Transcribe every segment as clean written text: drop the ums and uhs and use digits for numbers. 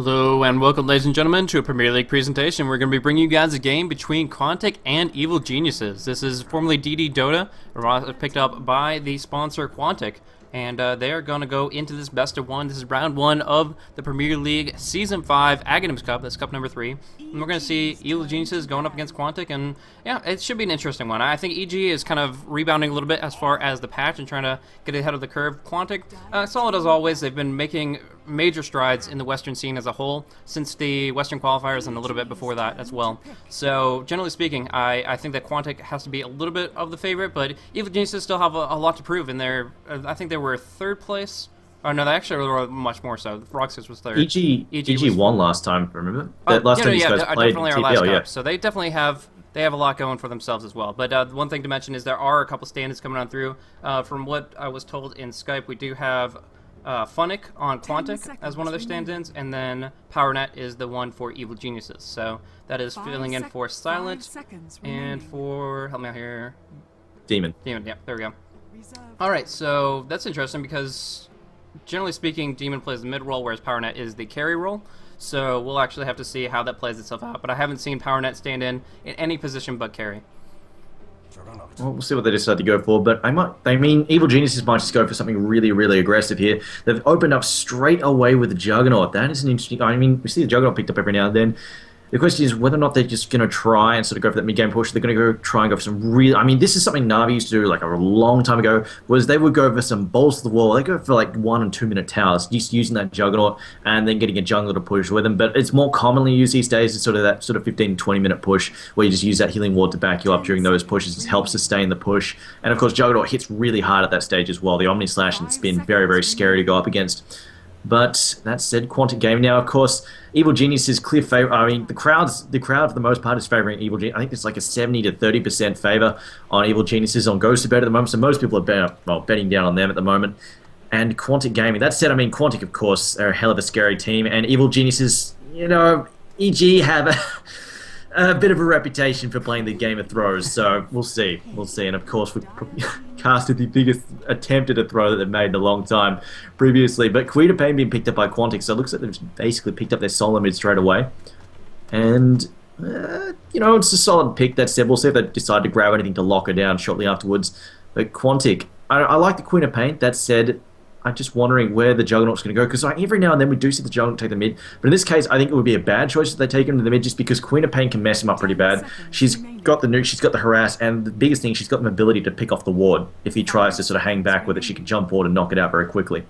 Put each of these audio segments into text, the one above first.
Hello and welcome, ladies and gentlemen, to a Premier League presentation. We're going to be bringing you guys a game between Quantic and Evil Geniuses. This is formerly DD Dota, picked up by the sponsor Quantic, and they are going to go into this best of one. This is round one of the Premier League Season 5 Aghanim's Cup. That's Cup number 3. And we're going to see Evil Geniuses going up against Quantic, and yeah, it should be an interesting one. I think EG is kind of rebounding a little bit as far as the patch and trying to get ahead of the curve. Quantic, solid as always. They've been making major strides in the Western scene as a whole since the Western qualifiers and a little bit before that as well. So generally speaking, I think that Quantic has to be a little bit of the favorite, but Evil Geniuses still have a lot to prove. And I think they were third place. Oh no, they actually were much more so. Roxas was third. EG won last time. Remember? Last time these guys played definitely our last cup. So they definitely have. They have a lot going for themselves as well. But one thing to mention is there are a couple stand-ins coming on through. From what I was told in Skype, we do have Funnick on Quantic as one of their stand-ins, and then PowerNet is the one for Evil Geniuses. So that is filling in for Silent and for, help me out here, Demon. Yeah, there we go. Alright, so that's interesting because generally speaking, Demon plays the mid role, whereas PowerNet is the carry role. So we'll actually have to see how that plays itself out. But I haven't seen PowerNet stand in any position but carry. Well, we'll see what they decide to go for, but I mean, Evil Geniuses might just go for something really, really aggressive here. They've opened up straight away with the Juggernaut. That is an interesting. I mean, we see the Juggernaut picked up every now and then. The question is whether or not they're just going to try and sort of go for that mid-game push. They're going to try and go for some real... I mean, this is something Na'Vi used to do like a long time ago, was they would go for some balls to the wall. They go for like 1 and 2 minute towers, just using that Juggernaut and then getting a jungler to push with them. But it's more commonly used these days as sort of that sort of 15 to 20 minute push where you just use that healing ward to back you up during those pushes. It helps sustain the push. And of course, Juggernaut hits really hard at that stage as well. The Omni Slash and Spin, very, very scary to go up against. But that said, Quantic Gaming now, of course, Evil Genius is clear favor. I mean, the crowd for the most part is favoring Evil Genius. I think it's like a 70 to 30% favor on Evil Geniuses on Ghost to Bet at the moment. So most people are betting down on them at the moment. And Quantic Gaming. That said, I mean, Quantic, of course, are a hell of a scary team. And Evil Geniuses, you know, EG have a bit of a reputation for playing the game of throws. So we'll see. We'll see. And of course, we casted the biggest attempt at a throw that they've made in a long time previously. But Queen of Pain being picked up by Quantic, so it looks like they've basically picked up their solo mid straight away. And, you know, it's a solid pick. That said, we'll see if they decide to grab anything to lock her down shortly afterwards. But Quantic, I like the Queen of Pain. That said, I'm just wondering where the Juggernaut's going to go, because like, every now and then we do see the Juggernaut take the mid, but in this case I think it would be a bad choice if they take him to the mid, just because Queen of Pain can mess him up pretty bad. She's got the nuke, she's got the harass, and the biggest thing, she's got the ability to pick off the ward. If he tries to sort of hang back with it, she can jump forward and knock it out very quickly.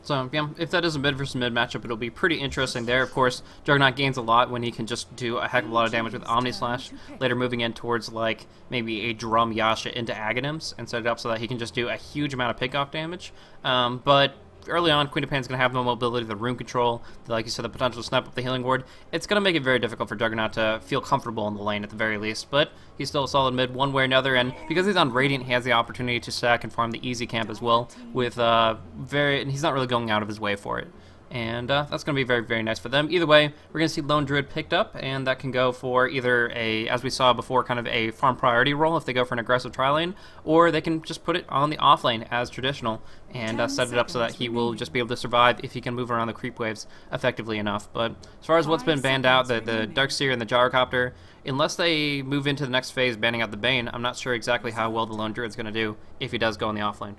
So, yeah, if that is a mid versus mid matchup, it'll be pretty interesting there. Of course, Juggernaut gains a lot when he can just do a heck of a lot of damage with Omni Slash, later moving in towards, like, maybe a Drum Yasha into Aghanims and set it up so that he can just do a huge amount of pickoff damage. But early on, Queen of Pain's going to have no mobility, the rune control, like you said, the potential to snap up the healing ward. It's going to make it very difficult for Juggernaut to feel comfortable in the lane at the very least, but he's still a solid mid one way or another, and because he's on Radiant, he has the opportunity to stack and farm the easy camp as well, with and he's not really going out of his way for it. And that's going to be very, very nice for them. Either way, we're going to see Lone Druid picked up, and that can go for either a, as we saw before, kind of a farm priority role if they go for an aggressive tri lane, or they can just put it on the off lane as traditional and set it up so that he will just be able to survive if he can move around the creep waves effectively enough. But as far as what's been banned out, the Darkseer and the Gyrocopter, unless they move into the next phase banning out the Bane, I'm not sure exactly how well the Lone Druid's going to do if he does go on the off lane.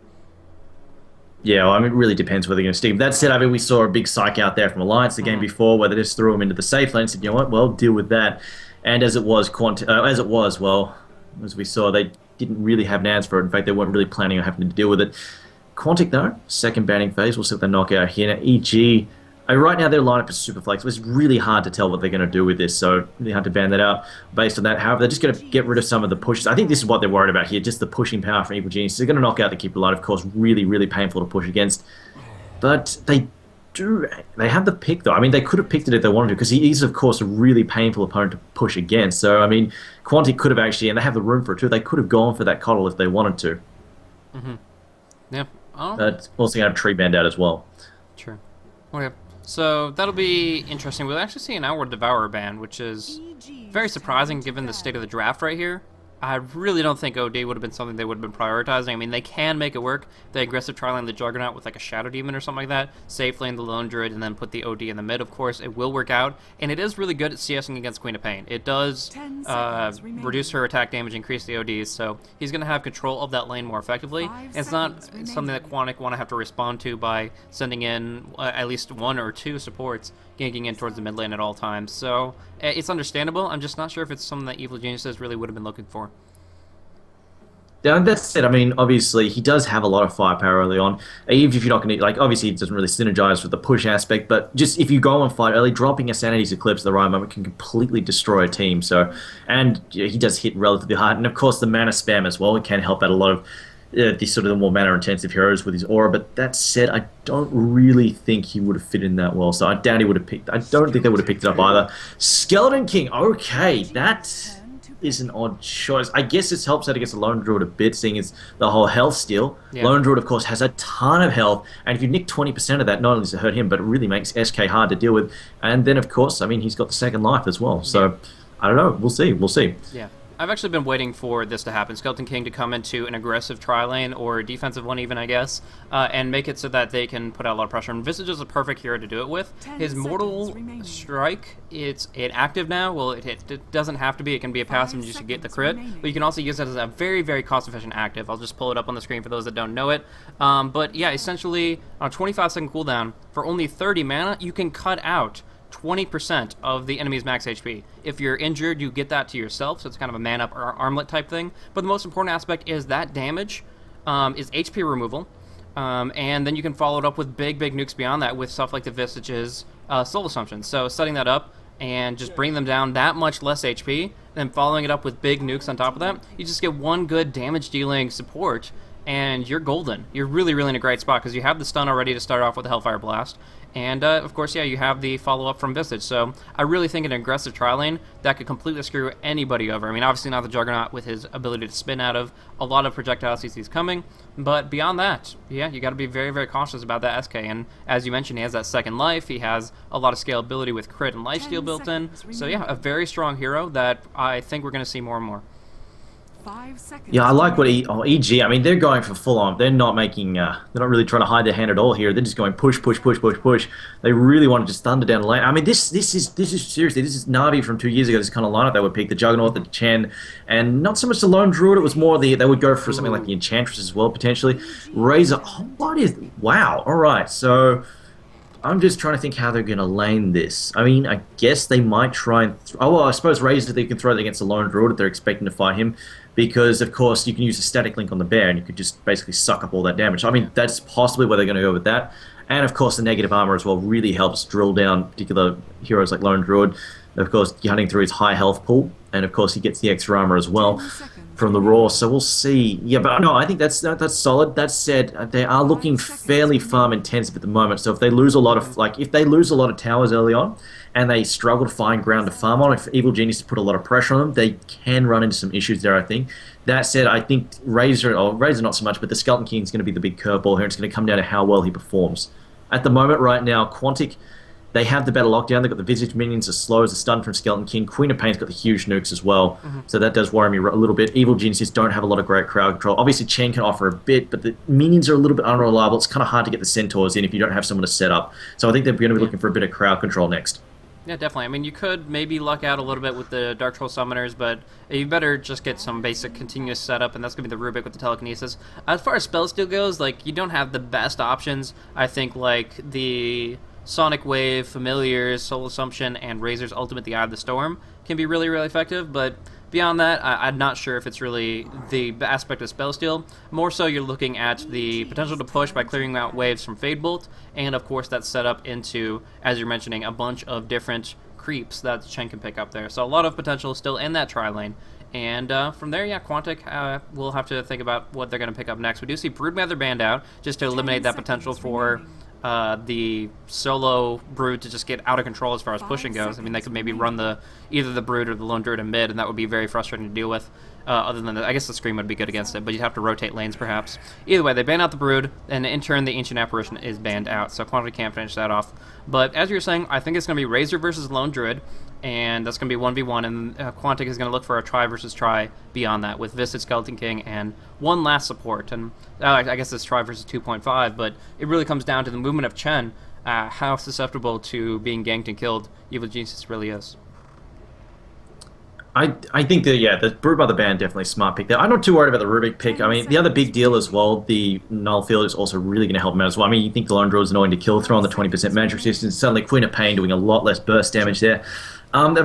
Yeah, well, I mean, it really depends whether they're going to stick. That said, I mean, we saw a big psych out there from Alliance the game before, where they just threw him into the safe lane and said, you know what, well, deal with that. And as we saw, they didn't really have an answer for it. In fact, they weren't really planning on having to deal with it. Quantic, though, second banning phase. We'll see what they knock out here. Now, EG, right now their lineup is super flexible. It's really hard to tell what they're going to do with this, so really hard to ban that out based on that. However, they're just going to get rid of some of the pushes. I think this is what they're worried about here, just the pushing power from Evil Genius. They're going to knock out the Keeper line, of course, really, really painful to push against. But they have the pick, though. I mean, they could have picked it if they wanted to, because he is, of course, a really painful opponent to push against. So, I mean, Quantic could have actually, and they have the room for it too, they could have gone for that Coddle if they wanted to. Yeah. But also going to have Tree Band out as well. True. Okay. So that'll be interesting. We'll actually see an Outward Devourer ban, which is very surprising given the state of the draft right here. I really don't think OD would have been something they would have been prioritizing. I mean, they can make it work. They aggressive tri-lane the Juggernaut with like a Shadow Demon or something like that, safe lane the Lone Druid, and then put the OD in the mid, of course. It will work out, and it is really good at CSing against Queen of Pain. It does reduce her attack damage, increase the ODs, so he's going to have control of that lane more effectively. And it's not something that Quantic want to have to respond to by sending in at least 1 or 2 supports ganking in towards the mid lane at all times. So it's understandable. I'm just not sure if it's something that Evil Geniuses really would have been looking for. Yeah, that's it. I mean, obviously, he does have a lot of firepower early on. Even if you're not going to, like, obviously, it doesn't really synergize with the push aspect, but just if you go and fight early, dropping a Sanity's Eclipse at the right moment can completely destroy a team. So, and yeah, he does hit relatively hard. And of course, the mana spam as well, it can help out a lot of these sort of the more mana-intensive heroes with his aura. But that said, I don't really think he would have fit in that well. So I doubt he would have picked. I don't think they would have picked it up either. Skeleton King. Okay, that is an odd choice. I guess this helps out against the Lone Druid a bit, seeing as the whole health steal. Yeah. Lone Druid, of course, has a ton of health, and if you nick 20% of that, not only does it hurt him, but it really makes SK hard to deal with. And then, of course, I mean, he's got the second life as well. So, I don't know. We'll see. We'll see. Yeah. I've actually been waiting for this to happen. Skeleton King to come into an aggressive tri-lane, or defensive one even, I guess, and make it so that they can put out a lot of pressure. And Visage is a perfect hero to do it with. His Mortal Strike, it's active now. Well, it doesn't have to be. It can be a passive and just to get the crit. But you can also use it as a very, very cost-efficient active. I'll just pull it up on the screen for those that don't know it. But yeah, essentially, on a 25-second cooldown, for only 30 mana, you can cut out 20% of the enemy's max HP. If you're injured, you get that to yourself, so it's kind of a man-up or armlet type thing. But the most important aspect is that damage is HP removal, and then you can follow it up with big nukes beyond that with stuff like the Visage's Soul Assumption. So setting that up and just bring them down that much less HP, and then following it up with big nukes on top of that, you just get one good damage-dealing support, and you're golden. You're really, really in a great spot because you have the stun already to start off with the Hellfire Blast. And, of course, yeah, you have the follow-up from Visage. So I really think an aggressive tri-lane that could completely screw anybody over. I mean, obviously not the Juggernaut with his ability to spin out of a lot of projectiles he sees coming. But beyond that, yeah, you got to be very, very cautious about that SK. And as you mentioned, he has that second life. He has a lot of scalability with crit and lifesteal built in. So, yeah, a very strong hero that I think we're going to see more and more. 5 seconds. Yeah, I like what EG. I mean, they're going for full on. They're not making. They're not really trying to hide their hand at all here. They're just going push. They really want to just thunder down the lane. I mean, this is seriously. This is Na'Vi from 2 years ago. This kind of lineup they would pick: the Juggernaut, the Chen, and not so much the Lone Druid. It was more they would go for something like the Enchantress as well potentially. Razor. Oh, what is? Wow. All right. So I'm just trying to think how they're going to lane this. I mean, I guess they might try and. Oh well, I suppose Razor they can throw it against the Lone Druid if they're expecting to fight him. Because, of course, you can use a static link on the bear and you could just basically suck up all that damage. I mean, that's possibly where they're going to go with that. And, of course, the negative armor as well really helps drill down particular heroes like Lone Druid. Of course, hunting through his high health pool. And, of course, he gets the extra armor as well from the Raw. So we'll see. Yeah, but no, I think that's solid. That said, they are looking fairly farm intensive at the moment. So if they lose a lot of towers early on, and they struggle to find ground to farm on, if Evil Genius put a lot of pressure on them, they can run into some issues there, I think. That said, I think Razor not so much, but the Skeleton King is going to be the big curveball here. It's going to come down to how well he performs. At the moment, right now, Quantic, they have the better lockdown. They've got the Visage minions as slow as a stun from Skeleton King. Queen of Pain's got the huge nukes as well, so that does worry me a little bit. Evil Geniuses don't have a lot of great crowd control. Obviously, Chen can offer a bit, but the minions are a little bit unreliable. It's kind of hard to get the Centaurs in if you don't have someone to set up. So I think they're going to be looking for a bit of crowd control next. Yeah, definitely. I mean, you could maybe luck out a little bit with the Dark Troll Summoners, but you better just get some basic continuous setup, and that's going to be the Rubik with the Telekinesis. As far as spellsteal goes, like, you don't have the best options. I think, like, the Sonic Wave, Familiars, Soul Assumption, and Razor's Ultimate, the Eye of the Storm, can be really, really effective, but beyond that, I'm not sure if it's really the aspect of spellsteal. More so, you're looking at the potential to push by clearing out waves from Fade Bolt, and of course that's set up into, as you're mentioning, a bunch of different creeps that Chen can pick up there. So a lot of potential still in that tri-lane. And from there, yeah, Quantic will have to think about what they're going to pick up next. We do see Broodmother banned out, just to eliminate that potential for the solo Brood to just get out of control as far as pushing goes. I mean, they could maybe run either the Brood or the Lone Druid in mid, and that would be very frustrating to deal with. Other than I guess the Scream would be good against it, but you'd have to rotate lanes perhaps. Either way, they ban out the Brood, and in turn the Ancient Apparition is banned out, so Quantic can't finish that off. But as you were saying, I think it's going to be Razor versus Lone Druid. and that's going to be 1v1, and Quantic is going to look for a try versus try beyond that with Visage, Skeleton King, and one last support. And I guess it's try versus 2.5, but it really comes down to the movement of Chen, how susceptible to being ganked and killed Evil Genius really is. I think that, yeah, the Brood by the Band definitely a smart pick there. I'm not too worried about the Rubik pick. I mean, the other big deal as well, the Null Field is also really going to help him out as well. I mean, you think the Lone Draw is annoying to kill, throw on the 20% magic resistance, suddenly Queen of Pain doing a lot less burst damage there. They've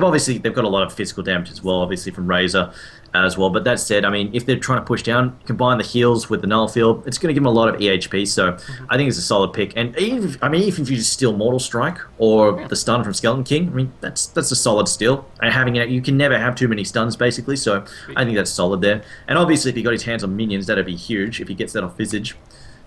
got a lot of physical damage as well, obviously from Razor as well. But that said, I mean, if they're trying to push down, combine the heals with the Null Field, it's going to give them a lot of EHP. So I think it's a solid pick. And even if you just steal Mortal Strike or the stun from Skeleton King, I mean, that's a solid steal. And having it, you can never have too many stuns basically. So I think that's solid there. And obviously, if he got his hands on minions, that'd be huge if he gets that off Visage.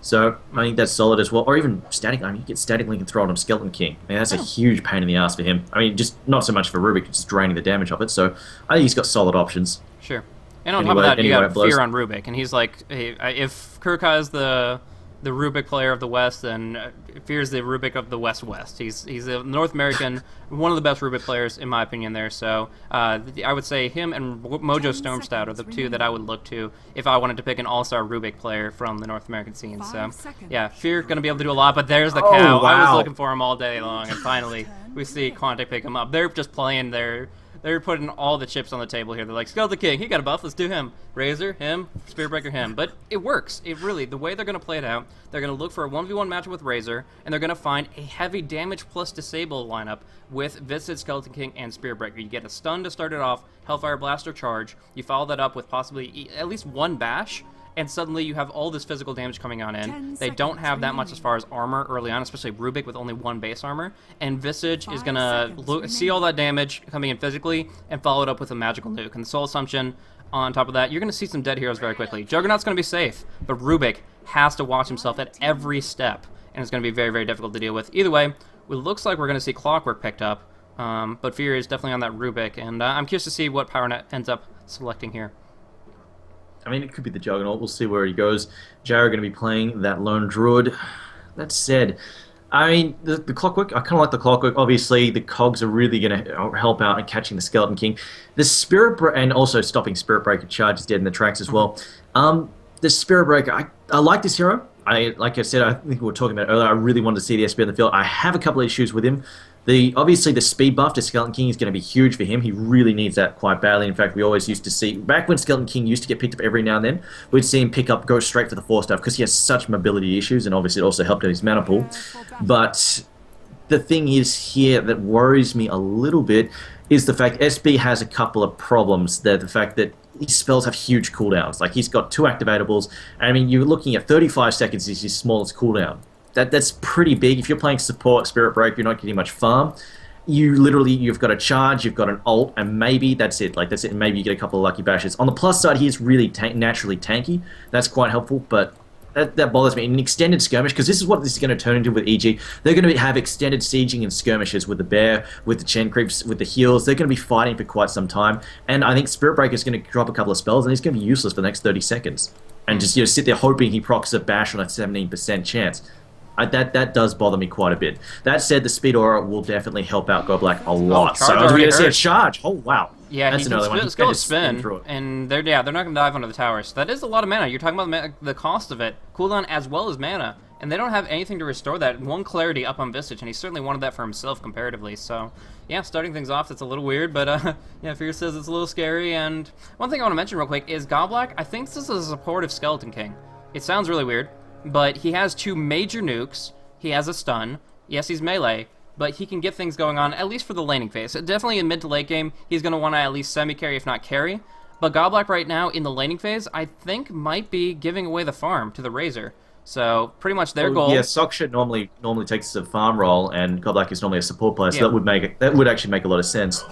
So I think that's solid as well. Or even Static. I mean, you get Static Link and throw it on Skeleton King. I mean, that's a huge pain in the ass for him. I mean, just not so much for Rubik, just draining the damage of it. So I think he's got solid options. Sure. And on top of that, you got Fear on Rubik, and he's like, hey, if Kurkai is the Rubik player of the West, then Fear is the Rubik of the West. He's a North American, one of the best Rubik players in my opinion there. So I would say him and Mojo Stormstout are the two that I would look to if I wanted to pick an all-star Rubik player from the North American scene. So yeah, Fear going to be able to do a lot, but there's the cow. Wow. I was looking for him all day long, and finally we see Quantic pick him up. They're just playing their... They're putting all the chips on the table here. They're like, Skeleton King, he got a buff, let's do him. Razor, him, Spirit Breaker, him. But it works. It really, the way they're going to play it out, they're going to look for a 1v1 matchup with Razor, and they're going to find a heavy damage plus disable lineup with Visage, Skeleton King, and Spirit Breaker. You get a stun to start it off, Hellfire Blast or Charge. You follow that up with possibly at least one bash, and suddenly you have all this physical damage coming on in. They don't have that much as far as armor early on, especially Rubik with only one base armor. And Visage is going to see all that damage coming in physically and follow it up with a magical nuke. And the Soul Assumption on top of that, you're going to see some dead heroes very quickly. Juggernaut's going to be safe, but Rubik has to watch himself at every step, and it's going to be very, very difficult to deal with. Either way, it looks like we're going to see Clockwork picked up, but Fear is definitely on that Rubik, and I'm curious to see what PowerNet ends up selecting here. I mean, it could be the Juggernaut. We'll see where he goes. Jarrah going to be playing that Lone Druid. That said, I mean, the Clockwork, I kind of like the Clockwork. Obviously, the cogs are really going to help out in catching the Skeleton King. The and also stopping Spirit Breaker charges dead in the tracks as well. The Spirit Breaker, I like this hero. Like I said, I think we were talking about earlier, I really wanted to see the SP on the field. I have a couple of issues with him. Obviously, the speed buff to Skeleton King is going to be huge for him. He really needs that quite badly. In fact, we always used to see, back when Skeleton King used to get picked up every now and then, we'd see him go straight for the 4-star because he has such mobility issues, and obviously it also helped out his mana pool. But the thing is here that worries me a little bit is the fact SB has a couple of problems there. The fact that his spells have huge cooldowns. Like, he's got 2 activatables. I mean, you're looking at 35 seconds is his smallest cooldown. That's pretty big. If you're playing support, Spirit Break, you're not getting much farm. You've got a charge, you've got an ult, and maybe that's it. Like, that's it. And maybe you get a couple of lucky bashes. On the plus side, he's really naturally tanky. That's quite helpful, but that bothers me. In an extended skirmish, because this is what this is going to turn into with EG. They're going to have extended sieging and skirmishes with the bear, with the Chen creeps, with the heals. They're going to be fighting for quite some time, and I think Spirit Breaker is going to drop a couple of spells, and he's going to be useless for the next 30 seconds. And just sit there hoping he procs a bash on a 17% chance. That does bother me quite a bit. That said, the Speed Aura will definitely help out GoBlack a lot. So I was going to say a charge. Oh, wow. Yeah, that's another one. Let's go spin, and they're not going to dive onto the tower. So that is a lot of mana. You're talking about the cost of it, cooldown as well as mana, and they don't have anything to restore that. One Clarity up on Visage, and he certainly wanted that for himself comparatively. So yeah, starting things off, that's a little weird, but yeah, Fear says it's a little scary. And one thing I want to mention real quick is GoBlack. I think this is a supportive Skeleton King. It sounds really weird, but he has 2 major nukes. He has a stun. Yes, he's melee, but he can get things going on, at least for the laning phase. Definitely in mid to late game, he's going to want to at least semi-carry, if not carry. But GoBlack right now, in the laning phase, I think might be giving away the farm to the Razor. So, pretty much their goal... Yeah, Soksha normally takes a farm role, and GoBlack is normally a support player, so that would actually make a lot of sense.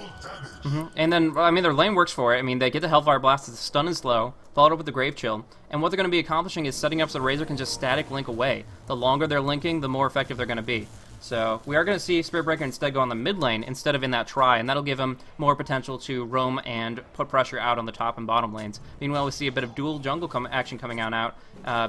And then, I mean, their lane works for it. I mean, they get the Hellfire Blast, it's stun and slow, followed up with the Grave Chill. And what they're going to be accomplishing is setting up so the Razor can just static link away. The longer they're linking, the more effective they're going to be. So we are going to see Spirit Breaker instead go on the mid lane instead of in that try, and that'll give him more potential to roam and put pressure out on the top and bottom lanes. Meanwhile, we see a bit of dual jungle action coming out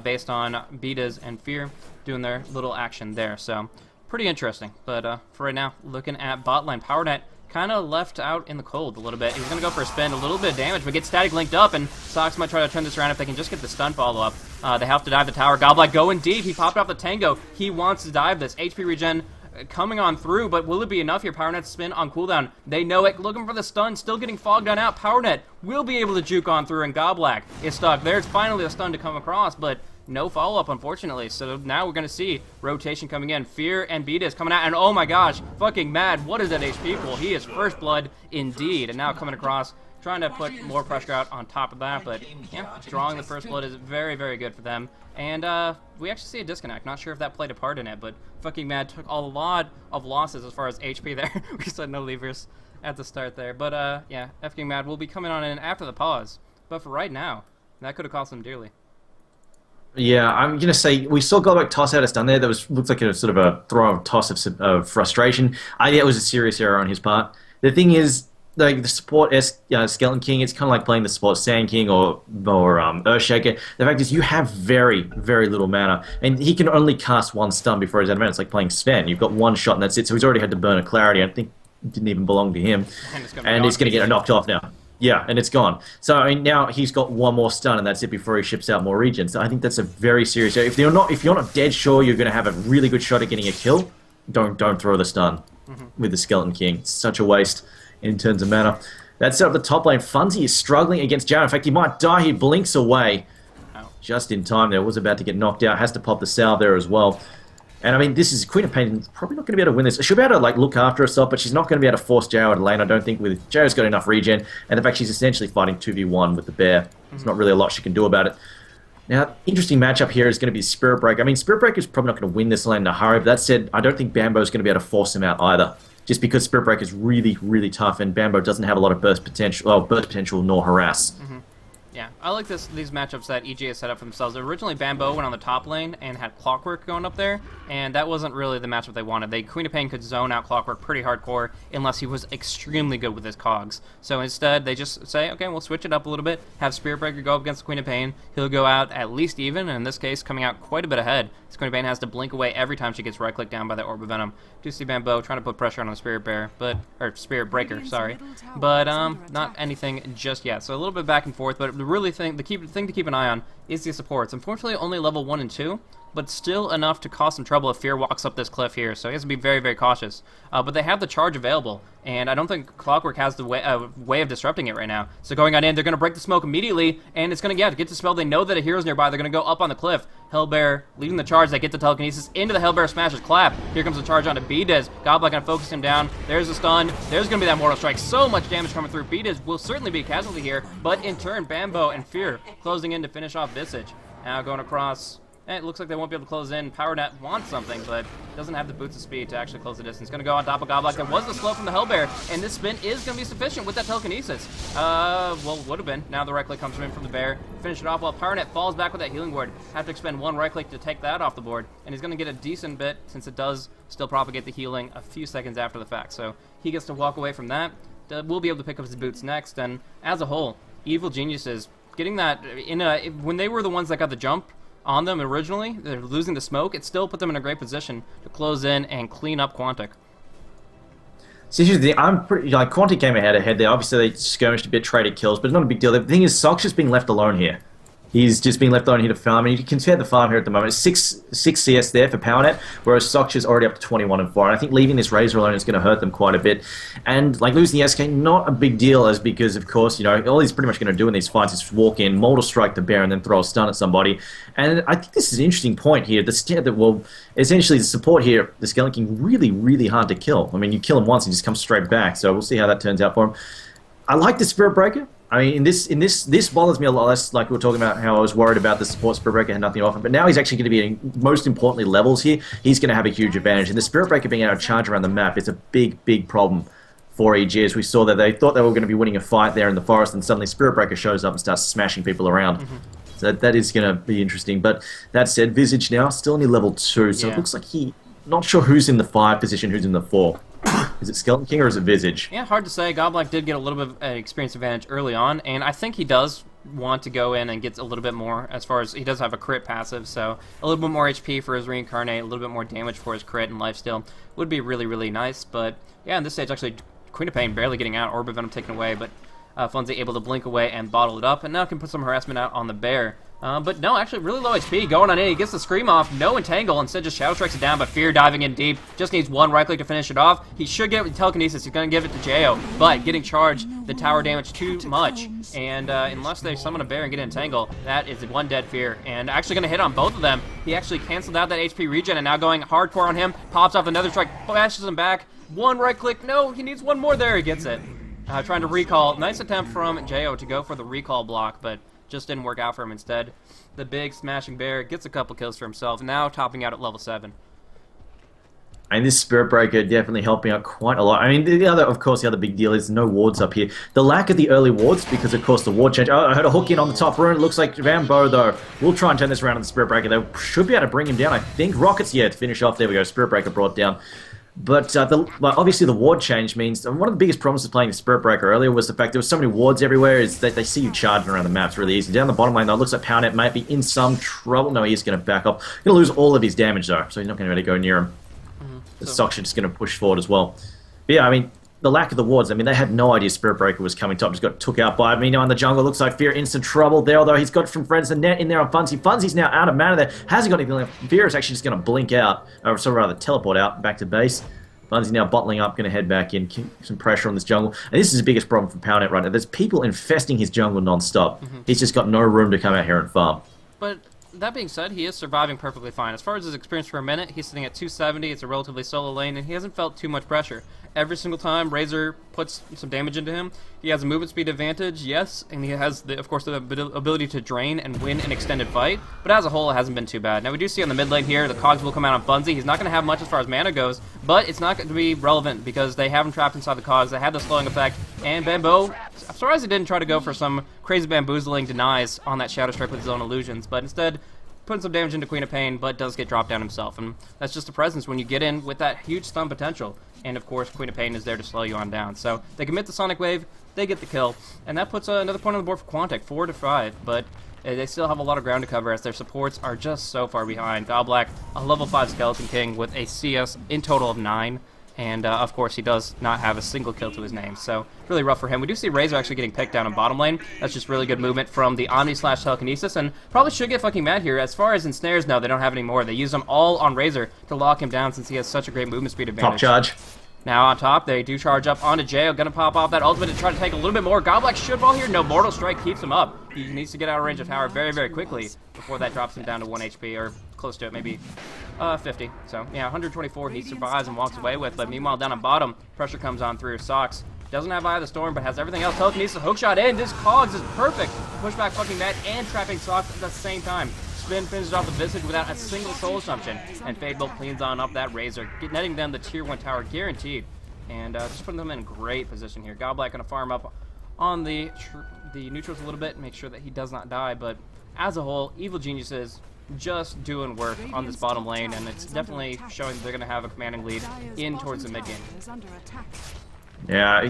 based on Betas and Fear doing their little action there. So pretty interesting. But for right now, looking at bot lane, PowerNet kind of left out in the cold a little bit. He's going to go for a spin, a little bit of damage, but gets static linked up, and Sox might try to turn this around if they can just get the stun follow-up. They have to dive the tower. Goblak going deep. He popped off the Tango. He wants to dive this. HP regen coming on through, but will it be enough here? PowerNet's spin on cooldown. They know it. Looking for the stun. Still getting fogged on out. PowerNet will be able to juke on through, and Goblak is stuck. There's finally a stun to come across, but no follow-up, unfortunately. So now we're going to see rotation coming in. Fear and Beat is coming out, and oh my gosh, fucking Mad. What is that HP pool? He is first blood indeed, and now coming across, trying to put more pressure out on top of that, but yeah, drawing the first blood is very, very good for them. And we actually see a disconnect. Not sure if that played a part in it, but fucking Mad took a lot of losses as far as HP there. We said no levers at the start there. But yeah, fucking Mad will be coming on in after the pause. But for right now, that could have cost them dearly. Yeah, I'm going to say we saw Goldberg toss out a stun there. That looked like a sort of a throw of toss of frustration. I think it was a serious error on his part. The thing is, like the support Skeleton King, it's kind of like playing the support Sand King or Earthshaker. The fact is, you have very, very little mana, and he can only cast one stun before he's out of mana. It's like playing Sven. You've got one shot and that's it. So he's already had to burn a Clarity. I think it didn't even belong to him, and he's going to get knocked off now. Yeah, and it's gone. So I mean, now he's got one more stun, and that's it before he ships out more regen. So I think that's a very serious. If you're not dead sure you're going to have a really good shot at getting a kill, don't throw the stun with the Skeleton King. It's such a waste in terms of mana. That's set up the top lane. Funzy is struggling against Jaren. In fact, he might die. He blinks away just in time. There was about to get knocked out. Has to pop the salve there as well. And I mean, this is Queen of Pain probably not going to be able to win this. She'll be able to like look after herself, but she's not going to be able to force JO out of lane. I don't think with JO's got enough regen, and the fact she's essentially fighting 2v1 with the bear. There's not really a lot she can do about it. Now, interesting matchup here is going to be Spirit Breaker. I mean, Spirit Breaker is probably not going to win this lane in a hurry, but that said, I don't think Bambo's going to be able to force him out either. Just because Spirit Breaker is really, really tough, and Bambo doesn't have a lot of burst potential nor harass. Yeah, I like these matchups that EG has set up for themselves. Originally, Bambo went on the top lane and had Clockwork going up there, and that wasn't really the matchup they wanted. Queen of Pain could zone out Clockwork pretty hardcore unless he was extremely good with his cogs. So instead, they just say, okay, we'll switch it up a little bit, have Spirit Breaker go up against the Queen of Pain. He'll go out at least even, and in this case, coming out quite a bit ahead. This Queen of Pain has to blink away every time she gets right-clicked down by the Orb of Venom. Do see Bambo trying to put pressure on the Spirit Bear, or Spirit Breaker, sorry. But not anything just yet. So a little bit back and forth, but the thing to keep an eye on is the supports. Unfortunately, only level 1 and 2, but still enough to cause some trouble if Fear walks up this cliff here, so he has to be very, very cautious. But they have the charge available, and I don't think Clockwork has the way of disrupting it right now. So going on in, they're going to break the smoke immediately, and it's going to get dispelled. They know that a hero's nearby. They're going to go up on the cliff. Hellbear leading the charge. They get the telekinesis into the Hellbear Smasher's clap. Here comes the charge onto Bdez. Goblak going to focus him down. There's a stun. There's going to be that Mortal Strike. So much damage coming through. Bdez will certainly be a casualty here, but in turn, Bambo and Fear closing in to finish off Visage. Now going across. It looks like they won't be able to close in. PowerNet wants something, but doesn't have the boots of speed to actually close the distance. Going to go on top of Goblak. There was the slow from the Hellbear, and this spin is going to be sufficient with that telekinesis. Well, would have been. Now the right click comes in from the bear. Finish it off while PowerNet falls back with that healing ward. Have to expend one right click to take that off the board, and he's going to get a decent bit since it does still propagate the healing a few seconds after the fact. So he gets to walk away from that. We'll be able to pick up his boots next, and as a whole, Evil Geniuses getting that when they were the ones that got the jump on them originally, they're losing the smoke, it still put them in a great position to close in and clean up Quantic. See, here's the thing, I'm pretty, like, Quantic came ahead there. Obviously, they skirmished a bit, traded kills, but it's not a big deal. The thing is, Sock's just being left alone here. He's just being left alone here to farm, and you can see the farm here at the moment. It's 6 CS there for PowerNet, whereas Sock's is already up to 21 and 4. And I think leaving this Razor alone is going to hurt them quite a bit. And like losing the SK, not a big deal, as because of course, you know, all he's pretty much going to do in these fights is walk in, Mortal Strike the bear, and then throw a stun at somebody. And I think this is an interesting point here. Essentially the support here, the Skeleton King, really, really hard to kill. I mean, you kill him once, he just comes straight back. So we'll see how that turns out for him. I like the Spirit Breaker. I mean, this bothers me a lot less. Like we were talking about how I was worried about the support Spirit Breaker had nothing to offer, but now he's actually going to be in, most importantly, levels here. He's going to have a huge advantage, and the Spirit Breaker being able to charge around the map is a big, big problem for EG. As we saw that they thought they were going to be winning a fight there in the forest, and suddenly Spirit Breaker shows up and starts smashing people around. So that is going to be interesting. But that said, Visage now still only level 2, so it looks like not sure who's in the 5 position, who's in the 4. Is it Skeleton King or is it Visage? Yeah, hard to say. Goblak did get a little bit of an experience advantage early on, and I think he does want to go in and get a little bit more as far as he does have a crit passive, so a little bit more HP for his Reincarnate, a little bit more damage for his crit and lifesteal would be really, really nice. But yeah, in this stage, actually, Queen of Pain barely getting out, Orb of Venom taken away, but Funzy able to blink away and bottle it up, and now can put some harassment out on the bear. But no, actually really low HP, going on in, he gets the Scream off, no Entangle, instead just Shadow Strikes it down, but Fear diving in deep, just needs one right click to finish it off. He should get it with Telekinesis, he's going to give it to Jo, but getting charged, the tower damage too much, and unless they summon a bear and get Entangle, that is one dead Fear, and actually going to hit on both of them. He actually canceled out that HP regen, and now going hardcore on him, pops off another strike, bashes him back, one right click, no, he needs one more there, he gets it. Trying to recall, nice attempt from Jo to go for the recall block, but just didn't work out for him instead. The big smashing bear gets a couple kills for himself, now topping out at level 7. And this Spirit Breaker definitely helping out quite a lot. I mean, the other big deal is no wards up here. The lack of the early wards, because of course the ward change. Oh, I heard a hook in on the top rune. It looks like Rambo, though, will try and turn this around on the Spirit Breaker. They should be able to bring him down, I think. Rockets, yeah, to finish off. There we go. Spirit Breaker brought down. But obviously the ward change means one of the biggest problems with playing the Spirit Breaker earlier was the fact there was so many wards everywhere is that they see you charging around the maps really easy. Down the bottom lane though, it looks like PowerNet might be in some trouble. No, he is going to back up. Going to lose all of his damage though, so he's not going to be able to go near him. The Soksha just going to push forward as well. But yeah, I mean, the lack of the wards, I mean, they had no idea Spirit Breaker was coming top. Just got took out by Amino in the jungle. Looks like Fear instant trouble there, although he's got from friends the net in there on Funzy. Funzy's now out of mana there. Hasn't got anything left. Fear is actually just going to blink out, or so rather teleport out back to base. Funzy now bottling up, going to head back in, keep some pressure on this jungle. And this is the biggest problem for PowerNet right now. There's people infesting his jungle non-stop. He's just got no room to come out here and farm. But that being said, he is surviving perfectly fine. As far as his experience for a minute, he's sitting at 270. It's a relatively solo lane, and he hasn't felt too much pressure. Every single time Razor puts some damage into him, he has a movement speed advantage, yes, and he has, of course, the ability to drain and win an extended fight, but as a whole, it hasn't been too bad. Now, we do see on the mid lane here, the cogs will come out on Funzy. He's not going to have much as far as mana goes, but it's not going to be relevant because they have him trapped inside the cogs. They had the slowing effect, and Bamboo, I'm surprised he didn't try to go for some crazy bamboozling denies on that Shadow Strike with his own illusions, but instead, putting some damage into Queen of Pain, but does get dropped down himself, and that's just a presence when you get in with that huge stun potential. And of course, Queen of Pain is there to slow you on down. So they commit the Sonic Wave, they get the kill, and that puts another point on the board for Quantic, 4-5. But they still have a lot of ground to cover as their supports are just so far behind. Godblack, a level 5 Skeleton King with a CS in total of 9. And, of course, he does not have a single kill to his name, so really rough for him. We do see Razor actually getting picked down in bottom lane. That's just really good movement from the Omni/Telekinesis, and probably should get fucking mad here. As far as ensnares, no, they don't have any more. They use them all on Razor to lock him down since he has such a great movement speed advantage. Top charge. Now on top, they do charge up onto Jo. Gonna pop off that ultimate to try to take a little bit more. Godblack should fall here. No, Mortal Strike keeps him up. He needs to get out of range of tower very, very quickly before that drops him down to 1 HP, or close to it, maybe 50. So, yeah, 124 he survives and walks away with. But meanwhile, down on bottom, pressure comes on through. Sox doesn't have Eye of the Storm, but has everything else. Telekinesis, hookshot in. This Cogs is perfect. Pushback fucking Matt and trapping Sox at the same time. Spin finishes off the Visage without a single soul assumption. And Fadebolt cleans on up that Razor, netting them the tier 1 tower guaranteed. And just putting them in great position here. Godblack going to farm up on the neutrals a little bit, make sure that he does not die. But as a whole, Evil Geniuses just doing work on this bottom lane, and it's definitely showing that they're going to have a commanding lead in towards the mid game. Yeah,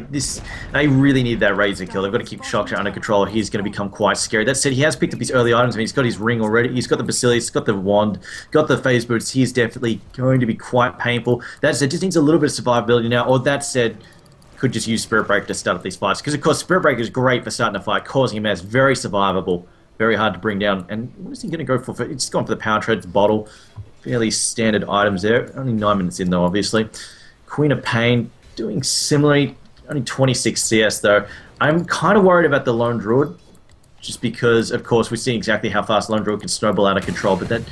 they really need that Razor kill. They've got to keep Shocksha under control. He's going to become quite scary. That said, he has picked up his early items. I mean, he's got his ring already. He's got the Basilius, he's got the wand, got the phase boots. He's definitely going to be quite painful. That said, just needs a little bit of survivability now. Or that said, could just use Spirit Breaker to start up these fights. Because, of course, Spirit Breaker is great for starting a fight, causing him as very survivable, very hard to bring down. And what is he going to go for? He's gone for the Power Treads bottle. Fairly standard items there. Only 9 minutes in, though, obviously. Queen of Pain doing similarly. Only 26 CS, though. I'm kind of worried about the Lone Druid, just because, of course, we've seen exactly how fast Lone Druid can snowball out of control, but that...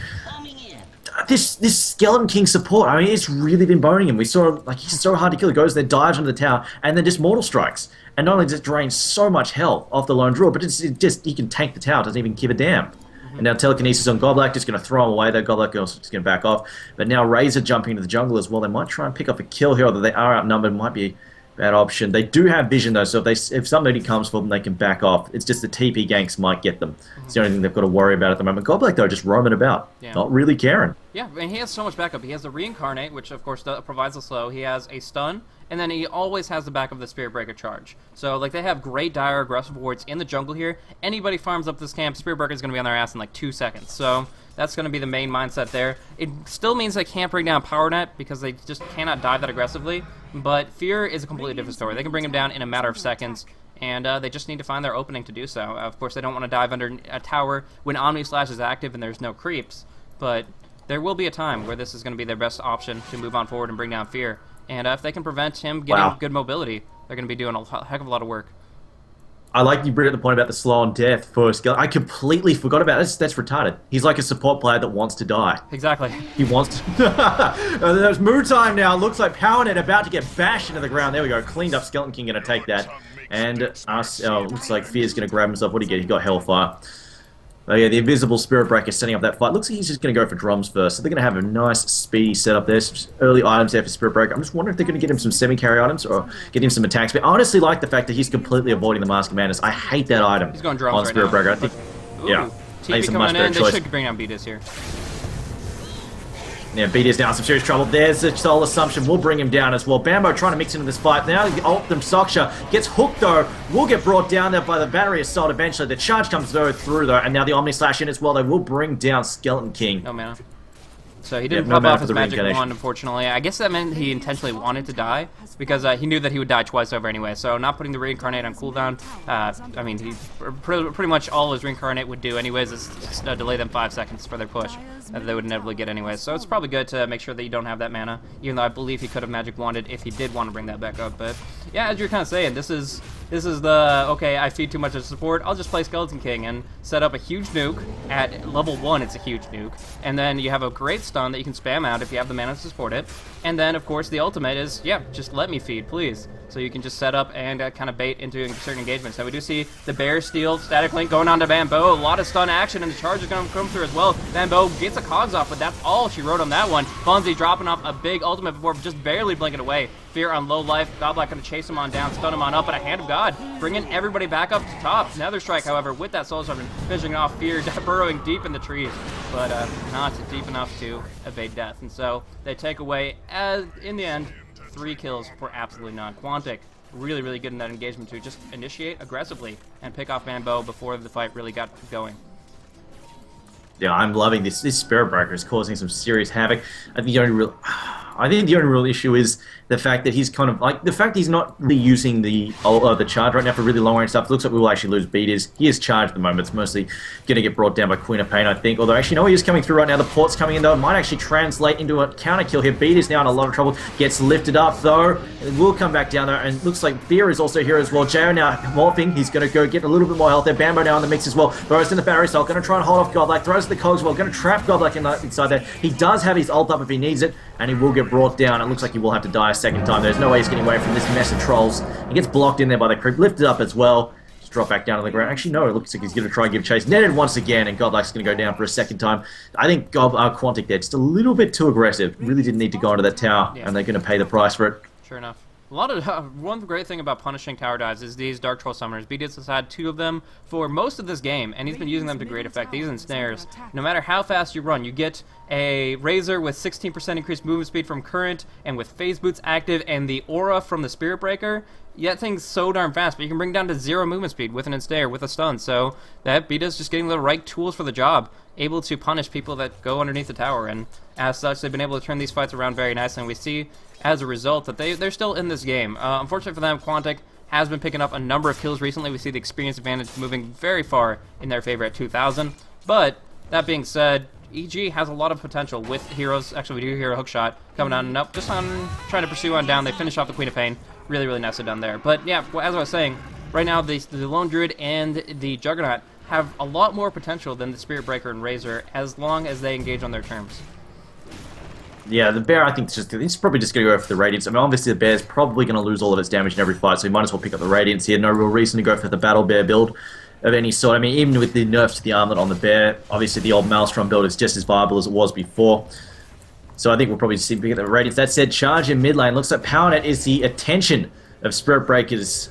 This Skeleton King support, I mean, it's really been boning him. We saw, like, he's so hard to kill. He goes there, dives into the tower, and then just Mortal Strikes. And not only does it drain so much health off the Lone Druid, but it just he can tank the tower, doesn't even give a damn. And now Telekinesis on Godblack, just going to throw him away there. Godblack also just going to back off. But now Razor jumping into the jungle as well. They might try and pick up a kill here, although they are outnumbered. Might be bad option. They do have vision though, so if somebody comes for them, they can back off. It's just the TP ganks might get them. It's the only thing they've got to worry about at the moment. Godblack though, just roaming about, not really caring. Yeah, and he has so much backup. He has the Reincarnate, which of course provides a slow. He has a stun, and then he always has the back of the Spirit Breaker charge. So like they have great dire aggressive wards in the jungle here. Anybody farms up this camp, Spirit Breaker is going to be on their ass in like 2 seconds. So That's going to be the main mindset there. It still means they can't bring down Power Net because they just cannot dive that aggressively, but Fear is a completely different story. They can bring him down in a matter of seconds, and they just need to find their opening to do so. Of course, they don't want to dive under a tower when Omni Slash is active and there's no creeps, but there will be a time where this is going to be their best option to move on forward and bring down Fear. And if they can prevent him getting good mobility, they're going to be doing a heck of a lot of work. I like you bring up the point about the slow on death for Skeleton. I completely forgot about this. That's retarded. He's like a support player that wants to die. Exactly. He wants to... There's moo time now. Looks like PowerNet about to get bashed into the ground. There we go. Cleaned up. Skeleton King going to take that. And looks like Fear's going to grab himself. What do you get? He got Hellfire. Oh yeah, the Invisible Spirit Breaker setting up that fight. Looks like he's just going to go for drums first. So they're going to have a nice speedy setup there. Some early items there for Spirit Breaker. I'm just wondering if they're going to get him some semi-carry items or get him some attacks. But I honestly like the fact that he's completely avoiding the Mask of Madness. I hate that item. He's going drums on Spirit Breaker. I think, yeah. I think it's a much better choice. They should bring down Beatus here. Yeah, BD's now in some serious trouble. There's the Soul Assumption. We'll bring him down as well. Bambo trying to mix into this fight. Now the Ultim Soksha gets hooked though. Will get brought down there by the Battery Assault eventually. The charge comes through though. And now the Omni Slash in as well. They will bring down Skeleton King. No mana. So he didn't pop off his magic wand, unfortunately. I guess that meant he intentionally wanted to die, because he knew that he would die twice over anyway. So not putting the Reincarnate on cooldown, I mean, he pretty much all his Reincarnate would do anyways is just delay them 5 seconds for their push that they would inevitably get anyway. So it's probably good to make sure that you don't have that mana, even though I believe he could have magic wanded if he did want to bring that back up. But yeah, as you're kind of saying, this is the, okay, I feed too much of support, I'll just play Skeleton King and set up a huge nuke. At level 1, it's a huge nuke. And then you have a great stun that you can spam out if you have the mana to support it. And then, of course, the ultimate is, yeah, just let me feed, please. So you can just set up and kind of bait into certain engagements. Now we do see the Bear Steel Static Link going on to Bambo. A lot of stun action, and the charge is going to come through as well. Bambo gets a cogs off, but that's all she wrote on that one. Fonzie dropping off a big ultimate before just barely blinking away. Fear on low life. Godblack going to chase him on down, stun him on up, and a Hand of God bringing everybody back up to top. Nether Strike, however, with that Soul Summon, finishing off Fear, burrowing deep in the trees, but not deep enough to evade death. And so they take away, in the end, 3 kills for absolutely none. Quantic, really, really good in that engagement to just initiate aggressively and pick off Bambo before the fight really got going. Yeah, I'm loving this. This Spirit Breaker is causing some serious havoc. I think the only real issue is the fact that he's kind of like the fact he's not really using the charge right now for really long range stuff. It looks like we will actually lose Beaters. He is charged at the moment. It's mostly going to get brought down by Queen of Pain, I think. Although actually, no, he is coming through right now. The port's coming in though. It might actually translate into a counter kill here. Beaters now in a lot of trouble. Gets lifted up though. It will come back down there, and it looks like Fear is also here as well. JO now morphing. He's going to go get a little bit more health there. Bambo now in the mix as well. Throws in the Barrier Assault. Going to try and hold off Godlike. Throws the cogs well. Going to trap Godlike inside there. He does have his ult up if he needs it, and he will get brought down. It looks like he will have to die a second time. There's no way he's getting away from this mess of trolls. He gets blocked in there by the creep. Lifted up as well. Just drop back down on the ground. Actually, no. It looks like he's going to try and give chase. Netted once again, and Godlike's going to go down for a second time. I think Quantic there just a little bit too aggressive. Really didn't need to go into that tower, and they're going to pay the price for it. Sure enough. A lot of one great thing about punishing tower dives is these Dark Troll Summoners. BDS has had 2 of them for most of this game, and he's been using them to great effect. These ensnares, no matter how fast you run, you get a Razor with 16% increased movement speed from current, and with Phase Boots active, and the aura from the Spirit Breaker. That thing's so darn fast, but you can bring down to 0 movement speed with an ensnare, with a stun. So that BDS just getting the right tools for the job, able to punish people that go underneath the tower, and as such, they've been able to turn these fights around very nicely, and we see as a result that they're still in this game. Unfortunately for them, Quantic has been picking up a number of kills recently. We see the experience advantage moving very far in their favor at 2,000. But that being said, EG has a lot of potential with heroes. Actually, we do hear a hookshot coming on. Nope, just on trying to pursue on down. They finish off the Queen of Pain. Really, really nicely done there. But yeah, as I was saying, right now the Lone Druid and the Juggernaut have a lot more potential than the Spirit Breaker and Razor as long as they engage on their terms. Yeah, the Bear, I think, it's probably just going to go for the Radiance. I mean, obviously, the Bear's probably going to lose all of its damage in every fight, so you might as well pick up the Radiance here. No real reason to go for the Battle Bear build of any sort. I mean, even with the nerfs to the armlet on the Bear, obviously the old Maelstrom build is just as viable as it was before. So I think we'll probably see pick up the Radiance. That said, charge in mid lane. Looks like PowerNet is the attention of Spirit Breakers.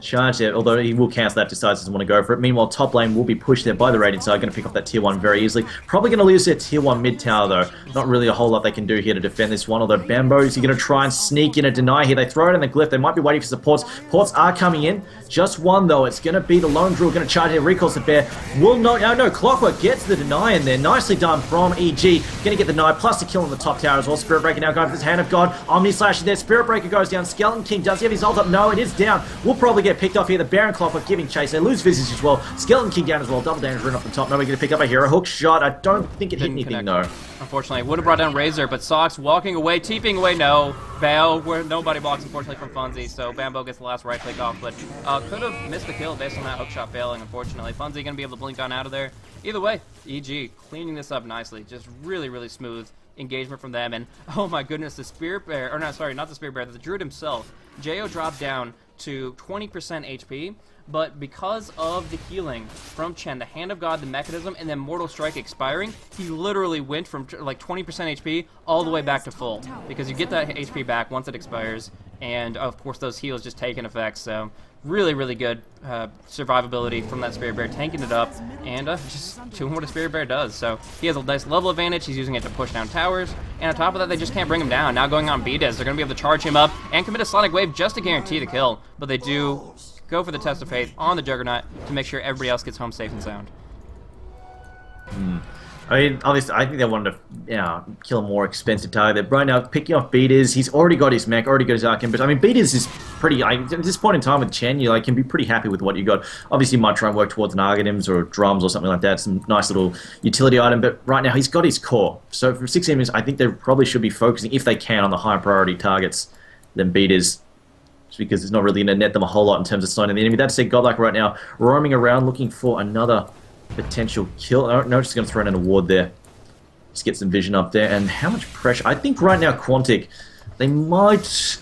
charge there, although he will cancel that if decides he doesn't want to go for it. Meanwhile, top lane will be pushed there by the Radiant side, going to pick up that tier 1 very easily. Probably going to lose their tier 1 mid tower though. Not really a whole lot they can do here to defend this one, although Bambo is going to try and sneak in a deny here. They throw it in the glyph, they might be waiting for supports. Ports are coming in, just one though. It's going to be the Lone Drill, going to charge here, recalls the bear. Will not, no, Clockwork gets the deny in there. Nicely done from EG. Going to get the deny, plus the kill on the top tower as well. Spirit Breaker now going for this Hand of God. Omni Slash is there, Spirit Breaker goes down. Skeleton King does he have his ult up? No, it is down. We'll probably get picked off here. The Baron Clockwork giving chase. They lose Visage as well. Skeleton King down as well. Double damage run off the top. Now we're going to pick up a hero hook shot. I don't think it hit anything though. Unfortunately, would have brought down Razor, but Sox walking away, TPing away, no. Bale, where nobody blocks, unfortunately, from Funzy, so Bambo gets the last right click off, but could have missed the kill based on that hook shot failing, unfortunately. Funzy going to be able to blink on out of there. Either way, EG cleaning this up nicely. Just really, really smooth engagement from them, and oh my goodness, the Spirit Bear, or no, sorry, not the Spirit Bear, the Druid himself, Jo dropped down to 20% HP, but because of the healing from Chen, the Hand of God, the mechanism, and then Mortal Strike expiring, he literally went from like 20% HP all the way back to full, because you get that HP back once it expires, and of course those heals just take an effect, so really, really good survivability from that Spirit Bear, tanking it up, and just doing what a Spirit Bear does. So he has a nice level advantage, he's using it to push down towers, and on top of that, they just can't bring him down. Now going on B-Des, they're going to be able to charge him up and commit a Sonic Wave just to guarantee the kill, but they do go for the Test of Faith on the Juggernaut to make sure everybody else gets home safe and sound. I mean, obviously, I think they wanted to kill a more expensive target. Right now, picking off Beaters, he's already got his mech, already got his Arcane, but I mean, Beaters is pretty, at this point in time with Chen, you can be pretty happy with what you got. Obviously, you might try and work towards an Arganims or drums or something like that, some nice little utility item, but right now, he's got his core. So for 6 enemies, I think they probably should be focusing, if they can, on the higher priority targets than Beaters, just because it's not really going to net them a whole lot in terms of slowing the enemy. That said, Godlike right now, roaming around, looking for another potential kill. No, just going to throw in an award there. Just get some vision up there. And how much pressure? I think right now Quantic, they might.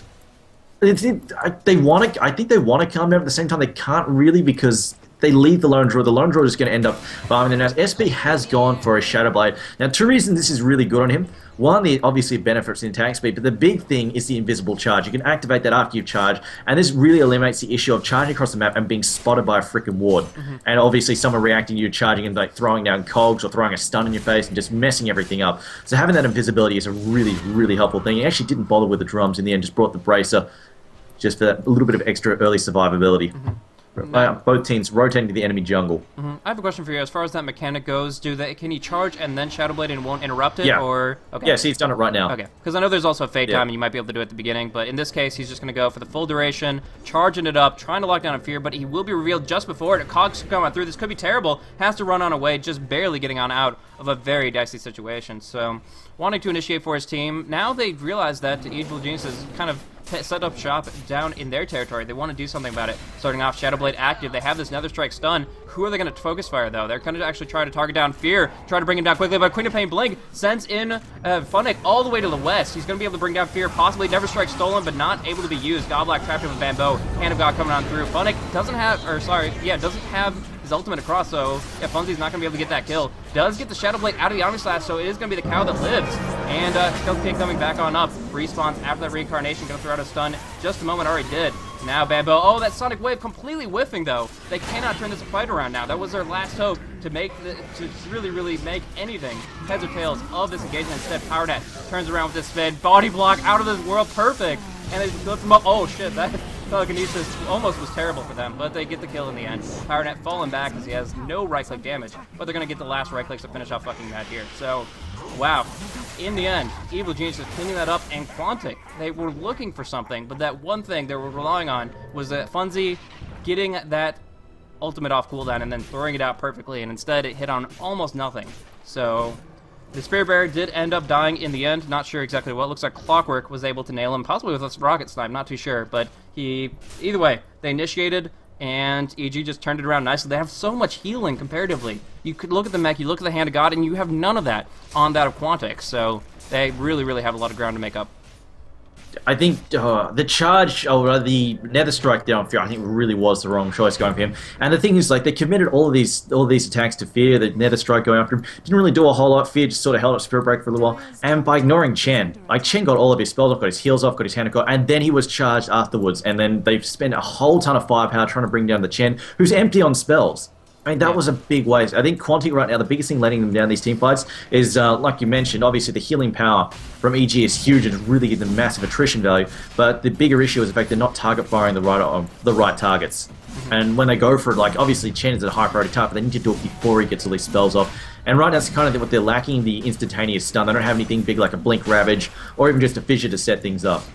They want to. I think they want to calm down. At the same time, they can't really because they leave the Lone Draw. The Lone Draw is going to end up farming. And now SB has gone for a Shadow Blade. Now, 2 reasons this is really good on him. One, the obviously benefits in attack speed, but the big thing is the invisible charge. You can activate that after you've charged, and this really eliminates the issue of charging across the map and being spotted by a freaking ward. And obviously someone reacting to you charging and like throwing down cogs or throwing a stun in your face and just messing everything up. So having that invisibility is a really, really helpful thing. He actually didn't bother with the drums in the end, just brought the bracer just for that little bit of extra early survivability. Both teams rotating to the enemy jungle. I have a question for you. As far as that mechanic goes, can he charge and then Shadow Blade and won't interrupt it? Yeah. Or okay. Yeah, see, he's done it right now. Okay, because I know there's also a fade time and you might be able to do it at the beginning, but in this case, he's just going to go for the full duration, charging it up, trying to lock down a fear, but he will be revealed just before it. Cogs coming through. This could be terrible. Has to run on away, just barely getting on out of a very dicey situation. So, wanting to initiate for his team. Now they realize that Evil Genius is kind of set up shop down in their territory. They want to do something about it. Starting off, Shadow Blade active. They have this Nether Strike stun. Who are they going to focus fire, though? They're going to actually try to target down Fear, try to bring him down quickly, but Queen of Pain Blink sends in Funnick all the way to the west. He's going to be able to bring down Fear, possibly Nether Strike stolen, but not able to be used. Godblack trapped him with Bamboo. Hand of God coming on through. Funnick doesn't have his ultimate across, so yeah, Funzy's not going to be able to get that kill. Does get the Shadow Blade out of the Omni Slash, so it is going to be the cow that lives. And Skeleton King coming back on up. Respawns after that reincarnation, going to throw out a stun. Just a moment, already did. Now Bamboo, oh, that Sonic Wave completely whiffing though. They cannot turn this fight around now. That was their last hope to really, really make anything heads or tails of this engagement. Instead, PowerNet turns around with this spin. Body block out of this world, perfect. And they lift him up. Oh shit, that telekinesis almost was terrible for them, but they get the kill in the end. PowerNet falling back as he has no right-click damage, but they're going to get the last right-clicks to finish off fucking Matt here. So, wow. In the end, Evil Genius is cleaning that up, and Quantic, they were looking for something, but that one thing they were relying on was that Funzy getting that ultimate off cooldown and then throwing it out perfectly, and instead it hit on almost nothing. So, the Spirit Bear did end up dying in the end. Not sure exactly what. Looks like Clockwork was able to nail him, possibly with a rocket snipe, not too sure. But either way, they initiated, and EG just turned it around nicely. They have so much healing comparatively. You could look at the mech, you look at the Hand of God, and you have none of that on that of Quantic. So they really, really have a lot of ground to make up. I think the charge, or the Nether Strike down Fear, I think really was the wrong choice going for him. And the thing is, like, they committed all of these attacks to Fear. The Nether Strike going after him didn't really do a whole lot. Fear just sort of held up Spirit Break for a little while. And by ignoring Chen, like, Chen got all of his spells off, got his heals off, got his hand off, and then he was charged afterwards. And then they've spent a whole ton of firepower trying to bring down the Chen, who's empty on spells. I mean, that was a big waste. I think Quantic right now, the biggest thing letting them down these team fights is, like you mentioned, obviously the healing power from EG is huge and really gives them massive attrition value. But the bigger issue is the fact they're not target firing the right targets. And when they go for it, like, obviously Chen is a high priority target, but they need to do it before he gets all these spells off. And right now, that's kind of what they're lacking, the instantaneous stun. They don't have anything big like a Blink Ravage or even just a Fissure to set things up.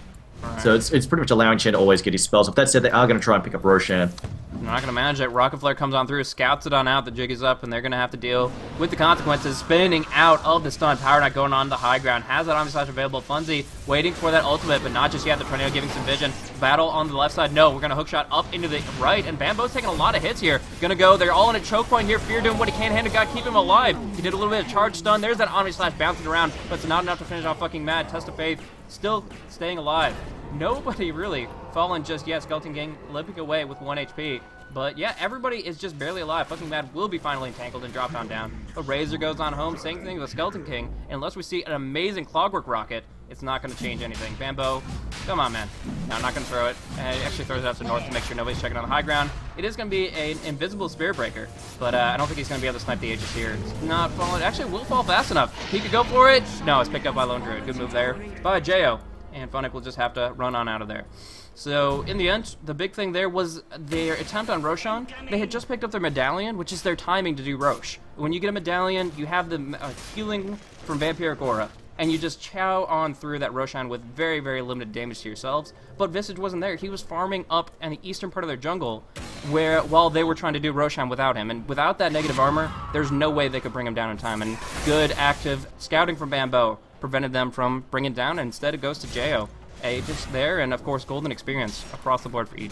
Right. So it's pretty much allowing Chen to always get his spells off. That said, they are going to try and pick up Roshan. I'm not going to manage it. Rocket Flare comes on through, scouts it on out, the jig is up, and they're going to have to deal with the consequences. Spinning out of the stun, Power Knight going on the high ground, has that Omni Slash available. Funzy waiting for that ultimate, but not just yet. The Tornado giving some vision. Battle on the left side, no, we're going to hookshot up into the right, and Bambo's taking a lot of hits here. Going to go, they're all in a choke point here. Fear doing what he can, Hand of God, keep him alive. He did a little bit of charge stun. There's that Omni Slash bouncing around, but it's not enough to finish off fucking Mad. Test of Faith still staying alive. Nobody really fallen just yet. Skeleton Gang limping away with 1 HP. But yeah, everybody is just barely alive. Fucking Mad will be finally entangled and drop down. But Razor goes on home. Same thing with Skeleton King. Unless we see an amazing Clockwork Rocket, it's not going to change anything. Bambo, come on, man. No, I'm not going to throw it. And it actually throws it out to north to make sure nobody's checking on the high ground. It is going to be an invisible Spirit Breaker, but I don't think he's going to be able to snipe the Aegis here. It's not falling. Actually, it will fall fast enough. He could go for it. No, it's picked up by Lone Druid. Good move there by Jo. And Funnick will just have to run on out of there. So, in the end, the big thing there was their attempt on Roshan. They had just picked up their medallion, which is their timing to do Rosh. When you get a medallion, you have the healing from Vampiric Aura, and you just chow on through that Roshan with very, very limited damage to yourselves. But Visage wasn't there. He was farming up in the eastern part of their jungle, while they were trying to do Roshan without him. And without that negative armor, there's no way they could bring him down in time. And good, active scouting from Bambo prevented them from bringing it down, and instead it goes to Jo. Aegis there, and of course golden experience across the board for EG.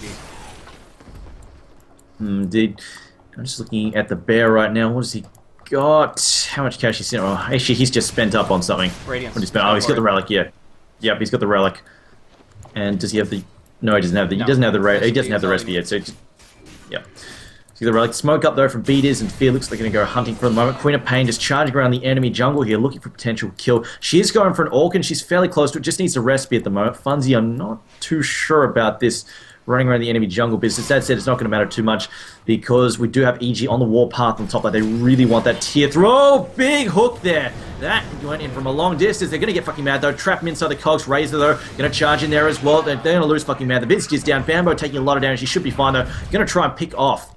Indeed. I'm just looking at the bear right now. What has he got? How much cash he's in? Oh, actually, he's just spent up on something. Radiance. Oh, he's got the relic. Yeah. Yep, he's got the relic. And does he have the? No, he doesn't have the. No. He doesn't have the. He doesn't have the recipe yet. So, yeah. The relic. Smoke up though from Beaters, and Fear looks like they're going to go hunting for the moment. Queen of Pain just charging around the enemy jungle here, looking for potential kill. She is going for an Orc, and she's fairly close to it. Just needs a recipe at the moment. Funzy, I'm not too sure about this running around the enemy jungle business. That said, it's not going to matter too much because we do have EG on the warpath on top. Like, they really want that tier 3. Oh, big hook there. That went in from a long distance. They're going to get fucking mad though. Trap him inside the cogs. Razor though, going to charge in there as well. They're going to lose fucking mad. The Visage is down. Bambo taking a lot of damage. He should be fine though. Going to try and pick off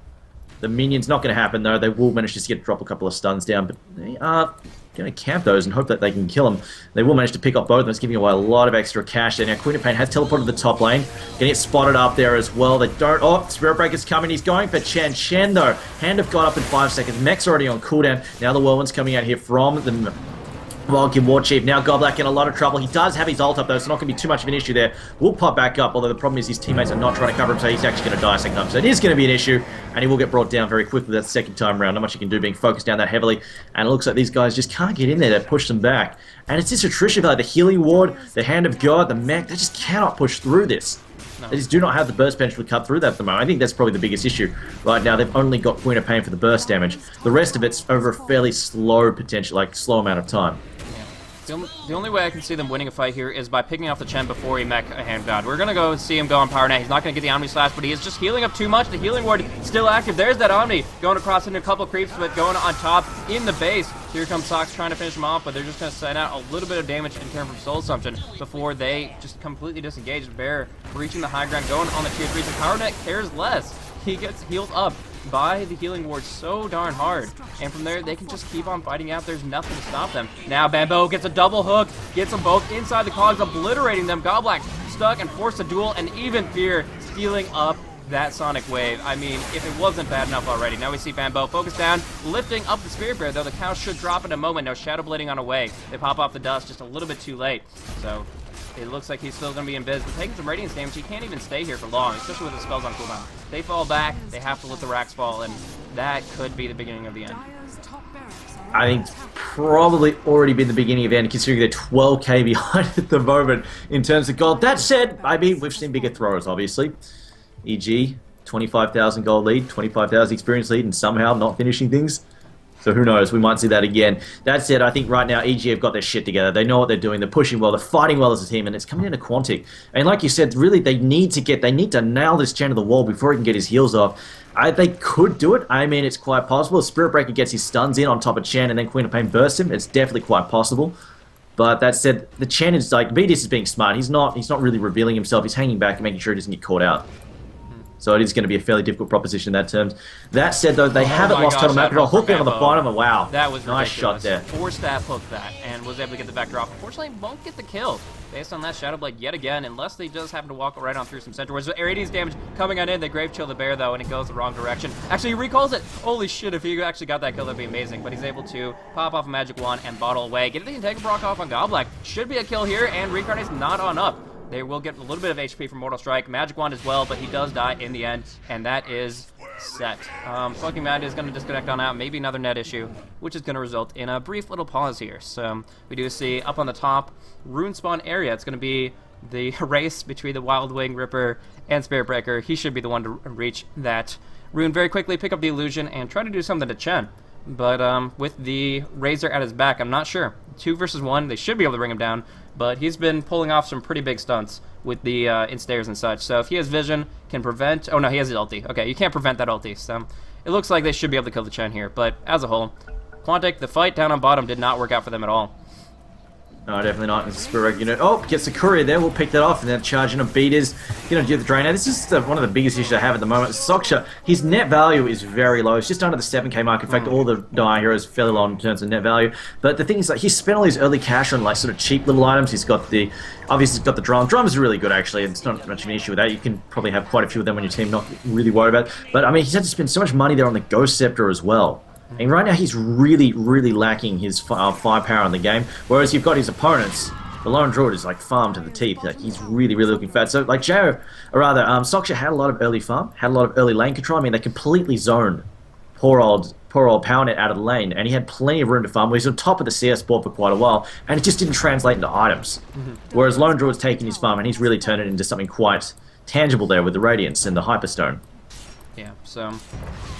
the minions. Not going to happen though. They will manage to drop a couple of stuns down, but they are going to camp those and hope that they can kill them. They will manage to pick off both of them. It's giving away a lot of extra cash there. Now Queen of Pain has teleported to the top lane. Going to get spotted up there as well. They don't... Oh, Spirit Breaker's coming. He's going for Chen. Chen though, Hand of God up in 5 seconds. Mech's already on cooldown. Now the Whirlwind's coming out here from the Wildkin War Chief. Now Godblack in a lot of trouble. He does have his ult up though, so not going to be too much of an issue there. Will pop back up, although the problem is his teammates are not trying to cover him, so he's actually going to die second time. So it is going to be an issue, and he will get brought down very quickly that second time around. Not much he can do being focused down that heavily, and it looks like these guys just can't get in there to push them back. And it's this attrition value, the Healing Ward, the Hand of God, the Mech, they just cannot push through this. No. They just do not have the burst potential to cut through that at the moment. I think that's probably the biggest issue right now. They've only got Queen of Pain for the burst damage. The rest of it's over a fairly slow potential, like slow amount of time. The only way I can see them winning a fight here is by picking off the Chen before he mech a Hand God. We're going to go and see him go on Power Knight. He's not going to get the Omni Slash, but he is just healing up too much. The Healing Ward still active. There's that Omni going across into a couple creeps, but going on top in the base. Here comes Sox trying to finish him off, but they're just going to send out a little bit of damage in terms of Soul Assumption before they just completely disengage. Bear reaching the high ground, going on the tier 3s, and Power Knight cares less. He gets healed up by the Healing Ward so darn hard, and from there they can just keep on fighting out. There's nothing to stop them. Now Bambo gets a double hook, gets them both inside the cogs, obliterating them. Godblack stuck and forced a duel, and even Fear stealing up that Sonic Wave. I mean, if it wasn't bad enough already. Now we see Bambo focus down, lifting up the Spirit Bear, though the cow should drop in a moment. No Shadow Blading on a way. They pop off the dust just a little bit too late, so it looks like he's still going to be in biz, but taking some Radiance damage. He can't even stay here for long, especially with the spells on cooldown. They fall back, they have to let the racks fall, and that could be the beginning of the end. I think it's probably already been the beginning of the end, considering they're 12k behind at the moment in terms of gold. That said, I mean, we've seen bigger throwers, obviously. E.g., 25,000 gold lead, 25,000 experience lead, and somehow not finishing things. So who knows, we might see that again. That said, I think right now EG have got their shit together. They know what they're doing. They're pushing well. They're fighting well as a team, and it's coming into Quantic. And like you said, really, they need to nail this Chen to the wall before he can get his heels off. They could do it. I mean, it's quite possible. If Spirit Breaker gets his stuns in on top of Chen and then Queen of Pain bursts him, it's definitely quite possible. But that said, the Chen is like, BDS is being smart. He's not really revealing himself. He's hanging back and making sure he doesn't get caught out. So it is going to be a fairly difficult proposition in that terms. That said, though, they haven't lost total map control. Hook in on the bottom, and wow. That was nice shot there. Four-stab hooked that and was able to get the vector off. Unfortunately, won't get the kill based on that Shadow Blade yet again, unless they just happen to walk right on through some center. Whereas Ariades damage coming on in, they Grave Chill the Bear, though, and it goes the wrong direction. Actually, he recalls it. Holy shit, if he actually got that kill, that'd be amazing. But he's able to pop off a Magic Wand and bottle away. Get the Entangle Brock off on Goblak. Should be a kill here, and Reincarnate's not on up. They will get a little bit of HP from Mortal Strike, Magic Wand as well, but he does die in the end, and that is set. Smoking Mad is going to disconnect on out, maybe another net issue, which is going to result in a brief little pause here. So we do see up on the top, Rune Spawn area. It's going to be the race between the Wild Wing Ripper and Spirit Breaker. He should be the one to reach that rune very quickly, pick up the illusion, and try to do something to Chen. But with the Razor at his back, I'm not sure. 2 versus 1, they should be able to bring him down, but he's been pulling off some pretty big stunts with the instares and such. So if he has vision, can prevent... Oh no, he has his ulti. Okay, you can't prevent that ulti. So it looks like they should be able to kill the Chen here. But as a whole, Quantic, the fight down on bottom did not work out for them at all. No, definitely not. It's Spirit unit. Oh, gets the courier there. We'll pick that off. And then charging a beaters. Going to do the drain. Now, this is one of the biggest issues I have at the moment. Soksha, his net value is very low. It's just under the 7k mark. In fact, all the Dire heroes fairly low in terms of net value. But the thing is, like, he spent all his early cash on like sort of cheap little items. He's got the obviously he's got the drum. Drum is really good actually. It's not much of an issue with that. You can probably have quite a few of them on your team. Not really worried about. But I mean, he's had to spend so much money there on the Ghost Scepter as well. And right now, he's really, really lacking his firepower in the game. Whereas you've got his opponents. The Lone Druid is like farm to the teeth. Like he's really, really looking fat. So like Soksha had a lot of early farm, had a lot of early lane control. I mean, they completely zoned poor old PowerNet out of the lane, and he had plenty of room to farm. He was on top of the CS board for quite a while, and it just didn't translate into items. Whereas Lone Druid's taking his farm, and he's really turned it into something quite tangible there with the Radiance and the Hyperstone. Yeah, so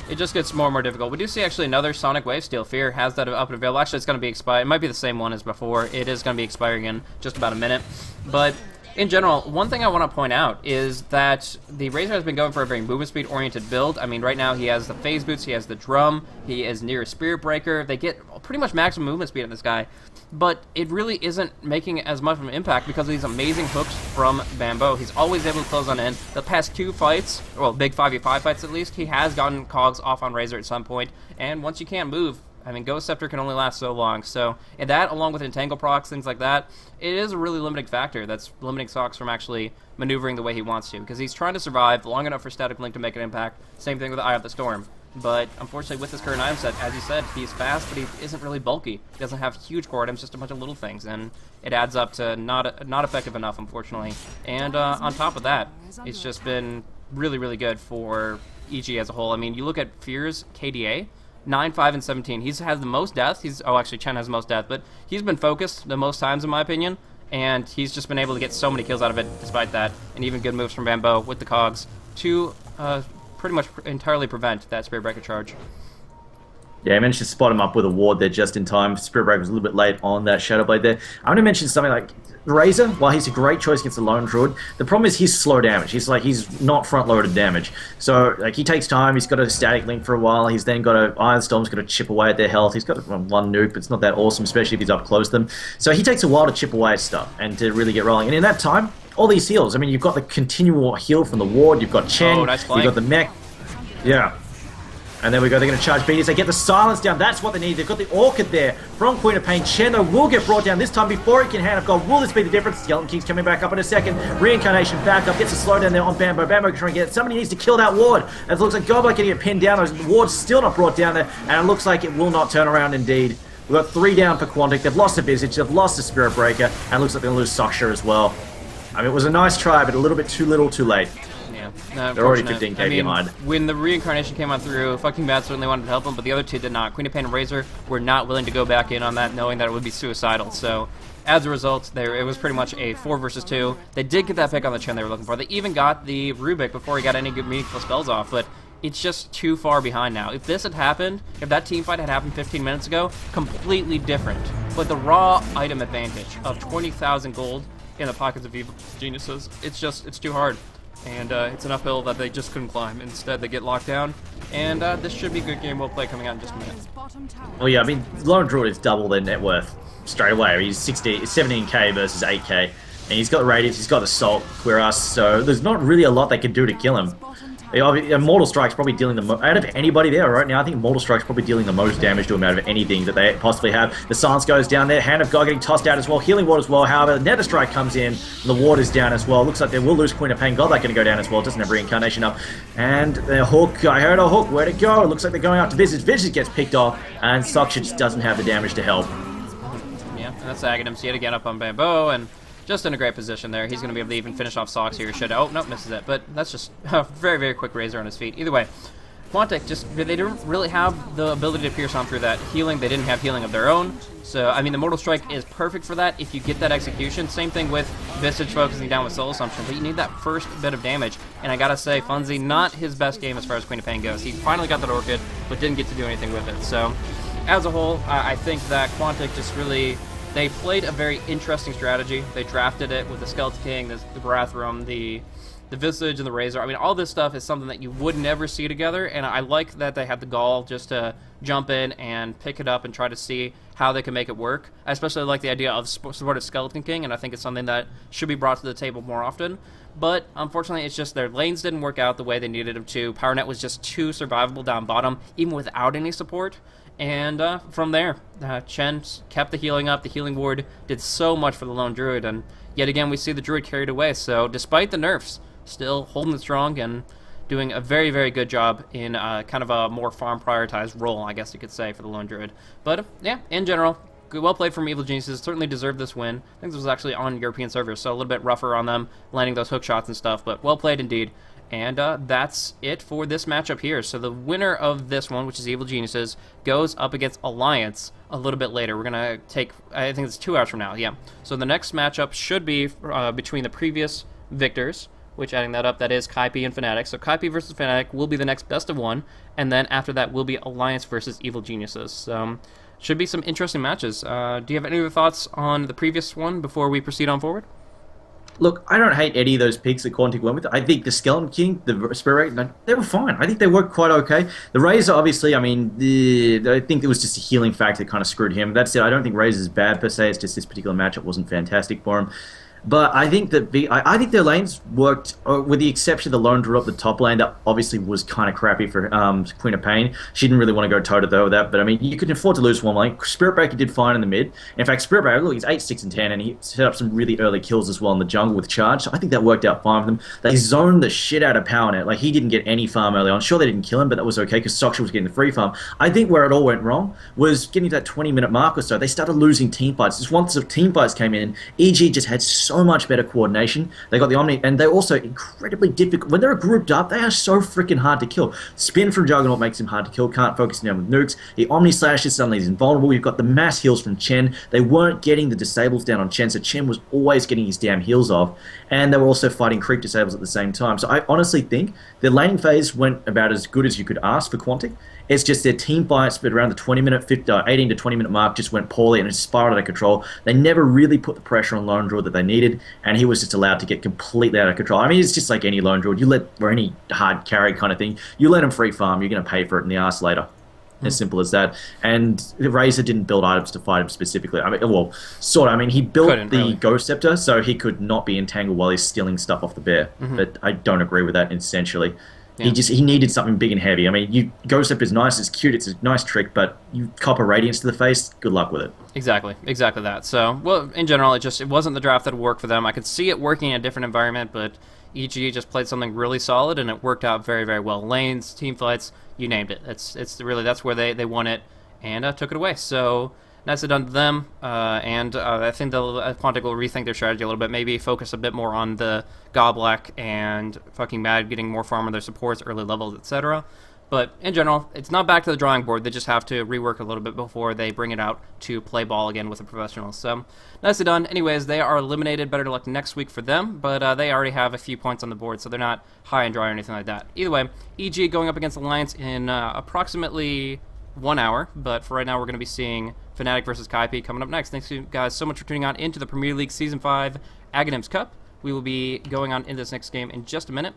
it just gets more and more difficult. We do see actually another Sonic Wave. Steel Fear has that up and available. Actually, it's going to be expired. It might be the same one as before. It is going to be expiring in just about a minute. But in general, one thing I want to point out is that the Razor has been going for a very movement speed oriented build. I mean, right now he has the phase boots, he has the drum, he is near a Spirit Breaker. They get pretty much maximum movement speed on this guy. But it really isn't making as much of an impact because of these amazing hooks from Bambo. He's always able to close on in. The past 2 fights, well, big 5v5 fights at least, he has gotten cogs off on Razor at some point. And once you can't move, I mean, Ghost Scepter can only last so long. So, and that, along with Entangle procs, things like that, it is a really limiting factor that's limiting Sox from actually maneuvering the way he wants to. Because he's trying to survive long enough for Static Link to make an impact. Same thing with Eye of the Storm. But unfortunately, with his current item set, as you said, he's fast, but he isn't really bulky. He doesn't have huge core items, just a bunch of little things, and it adds up to not effective enough, unfortunately. And on top of that, it's just been really, really good for EG as a whole. I mean, you look at Fear's KDA, 9, 5, and 17. He has the most death. Actually, Chen has the most death, but he's been focused the most times, in my opinion, and he's just been able to get so many kills out of it despite that, and even good moves from Bambo with the cogs to pretty much entirely prevent that Spirit Breaker charge. Yeah, I managed to spot him up with a ward there just in time. Spirit Breaker was a little bit late on that Shadow Blade there. I'm going to mention something like Razor, while he's a great choice against the Lone Druid, the problem is he's slow damage. He's not front-loaded damage. So like he takes time, he's got a Static Link for a while, he's then got a Iron Storm's got to chip away at their health, he's got one nuke, but it's not that awesome, especially if he's up close to them. So he takes a while to chip away at stuff and to really get rolling. And in that time, all these heals, I mean, you've got the continual heal from the ward, you've got Chen, nice you've got the mech. Yeah. And there we go, they're going to charge beaters. They get the silence down. That's what they need. They've got the Orchid there from Queen of Pain. Chen, though, will get brought down this time before he can hand up gold. Will this be the difference? Skeleton King's coming back up in a second. Reincarnation back up. Gets a slowdown there on Bambo. Bambo can try and get it. Somebody needs to kill that ward. As it looks like Goblin getting it pinned down. The ward's still not brought down there. And it looks like it will not turn around indeed. We've got 3 down for Quantic. They've lost a Visage. They've lost a Spirit Breaker. And it looks like they're going to lose Soksha as well. I mean, it was a nice try, but a little bit too little, too late. Yeah. They're already Unfortunate. 15k I mean, behind. when the reincarnation came on through, fucking Bad certainly wanted to help him, but the other two did not. Queen of Pain and Razor were not willing to go back in on that, knowing that it would be suicidal. So, as a result, it was pretty much a 4 versus 2. They did get that pick on the Chen they were looking for. They even got the Rubik before he got any good meaningful spells off, but it's just too far behind now. If this had happened, if that team fight had happened 15 minutes ago, completely different. But the raw item advantage of 20,000 gold in the pockets of Evil Geniuses, it's too hard. And it's an uphill that they just couldn't climb. Instead, they get locked down. And this should be a good game. Well played coming out in just a minute. Well, yeah, I mean, Lone Druid is double their net worth straight away. He's 17k versus 8k. And he's got Radiance, he's got Assault, Cuirass, so there's not really a lot they can do to kill him. Mortal Strike's probably dealing the most, out of anybody there right now, I think Mortal Strike's probably dealing the most damage to him out of anything that they possibly have. The Silence goes down there, Hand of God getting tossed out as well, Healing Ward as well, however, Nether Strike comes in, the Ward is down as well, looks like they will lose Queen of Pain, Godlike going to go down as well, doesn't have Reincarnation up, and the Hook, I heard a Hook, where'd it go? It looks like they're going after Visage, Visage gets picked off, and Soksha just doesn't have the damage to help. Yeah, and that's Aghanim's yet again up on Bamboo, and just in a great position there. He's going to be able to even finish off Sox here. Oh, nope, misses it. But that's just a very, very quick razor on his feet. Either way, Quantic they didn't really have the ability to pierce on through that healing. They didn't have healing of their own. So, I mean, the Mortal Strike is perfect for that if you get that execution. Same thing with Visage focusing down with Soul Assumption, but you need that first bit of damage. And I gotta say, Funzy, not his best game as far as Queen of Pain goes. He finally got that Orchid, but didn't get to do anything with it. So, as a whole, I think that Quantic just really... They played a very interesting strategy. They drafted it with the Skeleton King, the Barathrum, the Visage, and the Razor. I mean, all this stuff is something that you would never see together, and I like that they had the gall just to jump in and pick it up and try to see how they can make it work. I especially like the idea of supported Skeleton King, and I think it's something that should be brought to the table more often. But unfortunately, it's just their lanes didn't work out the way they needed them to. PowerNet was just too survivable down bottom, even without any support. And from there, Chen kept the healing up. The Healing Ward did so much for the Lone Druid, and yet again we see the Druid carried away. So despite the nerfs, still holding it strong and doing a very, very good job in kind of a more farm prioritized role, I guess you could say, for the Lone Druid. But yeah, in general, well played from Evil Geniuses. Certainly deserved this win. I think this was actually on European servers, so a little bit rougher on them, landing those hook shots and stuff, but well played indeed. And that's it for this matchup here. So the winner of this one, which is Evil Geniuses, goes up against Alliance a little bit later. We're going to take, I think it's 2 hours from now, yeah. So the next matchup should be between the previous victors, which adding that up, that is Kaipi and Fnatic. So Kaipi versus Fnatic will be the next best of one, and then after that will be Alliance versus Evil Geniuses. So should be some interesting matches. Do you have any other thoughts on the previous one before we proceed on forward? Look, I don't hate any of those picks that Quantic went with. I think the Skeleton King, the Spirit, they were fine. I think they worked quite okay. The Razor, obviously, I mean, I think it was just a healing factor that kind of screwed him. That's it. I don't think Razor's bad per se. It's just this particular matchup wasn't fantastic for him. But I think that I think their lanes worked, with the exception of the Lone Druid up the top lane. That obviously was kind of crappy for Queen of Pain. She didn't really want to go toe-to-toe with that. But, I mean, you could afford to lose one lane. Spirit Breaker did fine in the mid. In fact, Spirit Breaker, look, he's 8, 6, and 10, and he set up some really early kills as well in the jungle with charge. So I think that worked out fine for them. They zoned the shit out of PowerNet. Like, he didn't get any farm early on. Sure, they didn't kill him, but that was okay because Soksha was getting the free farm. I think where it all went wrong was getting to that 20-minute mark or so. They started losing team fights. Just once the team fights came in, EG just had so much better coordination. They got the Omni, and they're also incredibly difficult. When they're grouped up, they are so freaking hard to kill. Spin from Juggernaut makes him hard to kill, can't focus down with nukes. The Omni Slash is suddenly invulnerable. You've got the mass heals from Chen. They weren't getting the disables down on Chen, so Chen was always getting his damn heals off. And they were also fighting creep disables at the same time. So I honestly think the laning phase went about as good as you could ask for Quantic. It's just their team fights, but around the 18 to 20 minute mark just went poorly and it spiraled out of control. They never really put the pressure on Lone Druid that they needed, and he was just allowed to get completely out of control. I mean, it's just like any Lone Druid. Or any hard carry kind of thing. You let him free farm, you're going to pay for it in the ass later. As simple as that. And the Razor didn't build items to fight him specifically. I mean, well, sort of. I mean, he built the Ghost Scepter so he could not be entangled while he's stealing stuff off the bear. But I don't agree with that, essentially. Yeah. He needed something big and heavy. I mean, Ghost Scepter is nice, it's cute, it's a nice trick, but you copper Radiance to the face, good luck with it. Exactly that. So, well, in general, it wasn't the draft that worked for them. I could see it working in a different environment, but EG just played something really solid, and it worked out very, very well. Lanes, team fights, you named it. That's where they won it and took it away. So nicely done to them, and I think Quantic will rethink their strategy a little bit, maybe focus a bit more on the Goblak and fucking Mad getting more farm on their supports, early levels, etc. But in general, it's not back to the drawing board. They just have to rework a little bit before they bring it out to play ball again with the professionals. So, nicely done. Anyways, they are eliminated. Better luck next week for them, but they already have a few points on the board, so they're not high and dry or anything like that. Either way, EG going up against Alliance in approximately 1 hour, but for right now, we're going to be seeing Fnatic versus Kaipi coming up next. Thanks you guys so much for tuning on into the Premier League Season 5 Aghanims Cup. We will be going on into this next game in just a minute.